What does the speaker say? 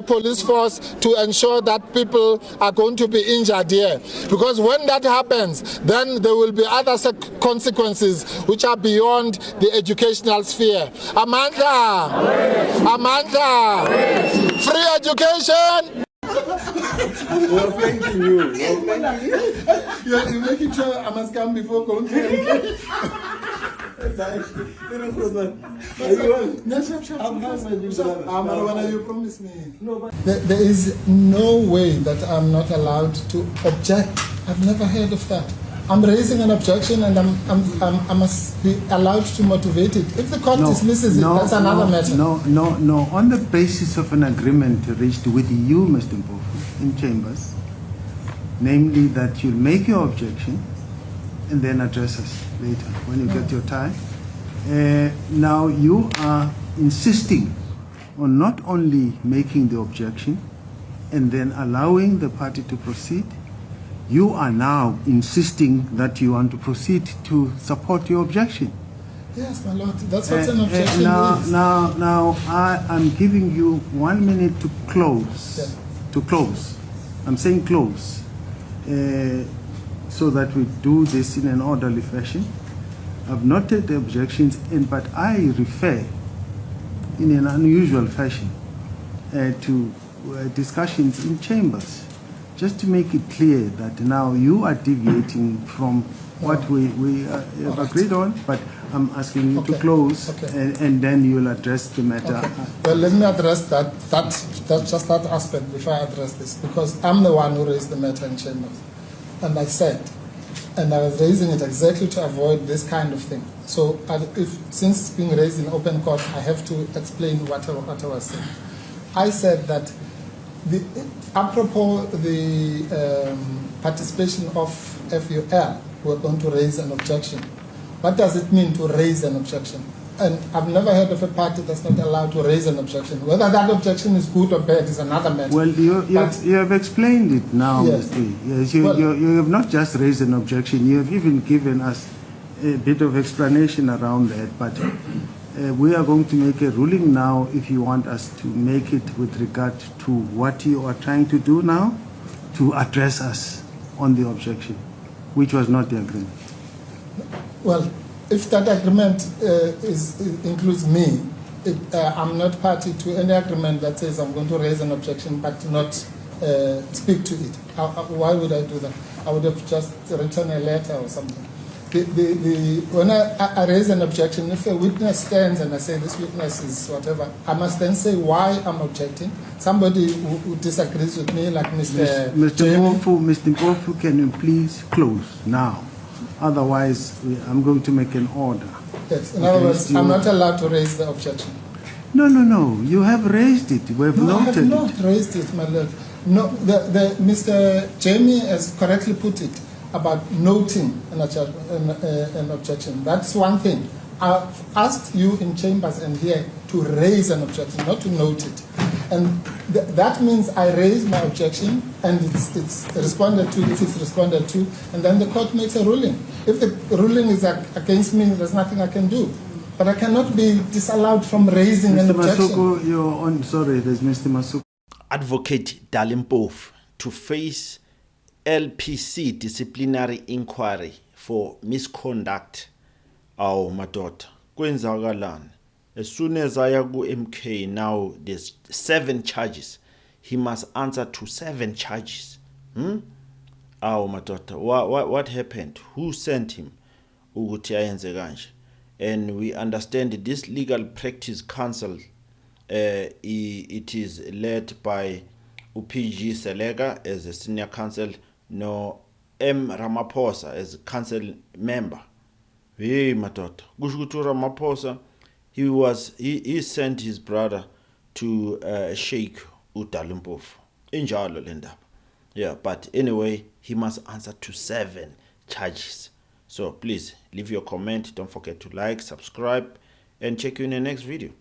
police force to ensure that people are going to be injured here. Because when that happens, then there will be other consequences which are beyond the educational sphere. Amandla! Amandla! Free education! We're thanking you. You're making sure I must come before going to There is no way that I'm not allowed to object. I've never heard of that. I'm raising an objection and I must be allowed to motivate it. If the court dismisses it, that's another matter. No. On the basis of an agreement reached with you, Mr. Mpofu, in chambers, namely that you'll make your objection and then address us later when you get your time. Now you are insisting on not only making the objection and then allowing the party to proceed, you are now insisting that you want to proceed to support your objection. Yes, my lord, that's what an objection is. Now, I am giving you 1 minute to close. Yeah. To close. I'm saying close. So that we do this in an orderly fashion. I've noted the objections, but I refer in an unusual fashion to discussions in chambers, just to make it clear that now you are deviating from what we have agreed on, but I'm asking you to close, and then you'll address the matter. Okay. Well, let me address just that aspect before I address this, because I'm the one who raised the matter in chambers. And I said, and I was raising it exactly to avoid this kind of thing. So since it's being raised in open court, I have to explain what I was saying. I said that apropos the participation of FUL, we're going to raise an objection. What does it mean to raise an objection? And I've never heard of a party that's not allowed to raise an objection. Whether that objection is good or bad is another matter. Well, you have explained it now, yes. Mr. Yes, you have not just raised an objection, you have even given us a bit of explanation around that. But we are going to make a ruling now if you want us to make it with regard to what you are trying to do now, to address us on the objection, which was not the agreement. Well, if that agreement includes me, I'm not party to any agreement that says I'm going to raise an objection but not speak to it. Why would I do that? I would have just written a letter or something. When I raise an objection, if a witness stands and I say this witness is whatever, I must then say why I'm objecting. Somebody who disagrees with me, like Mr. Mr. Mpofu, can you please close now? Otherwise, I'm going to make an order. Yes, in other words, I'm not allowed to raise the objection. No. You have raised it. We have noted it. I have not raised it, my lord. No, Mr. Jamie has correctly put it about noting an objection. That's one thing. I've asked you in chambers and here to raise an objection, not to note it. And that means I raise my objection and it's responded to, if it's responded to, and then the court makes a ruling. If the ruling is against me, there's nothing I can do. But I cannot be disallowed from raising an objection. Mr. Masuku, you're on. Sorry, there's Mr. Masuku. Advocate Dali Mpofu to face LPC disciplinary inquiry for misconduct. Aw madoda kwenzakalana. As soon as I go MK, now there's 7 charges. He must answer to 7 charges. Aw madoda, what happened? Who sent him? Ukuthi ayenze kanje. And we understand this legal practice council, it is led by UPG Selega as a senior counsel, no M Ramaphosa as a council member. Hey madoda, kushukuthi Ramaphosa, he sent his brother to Sheikh Dali Mpofu. Injalo le ndaba. Yeah, but anyway, he must answer to 7 charges. So please leave your comment. Don't forget to like, subscribe, and check you in the next video.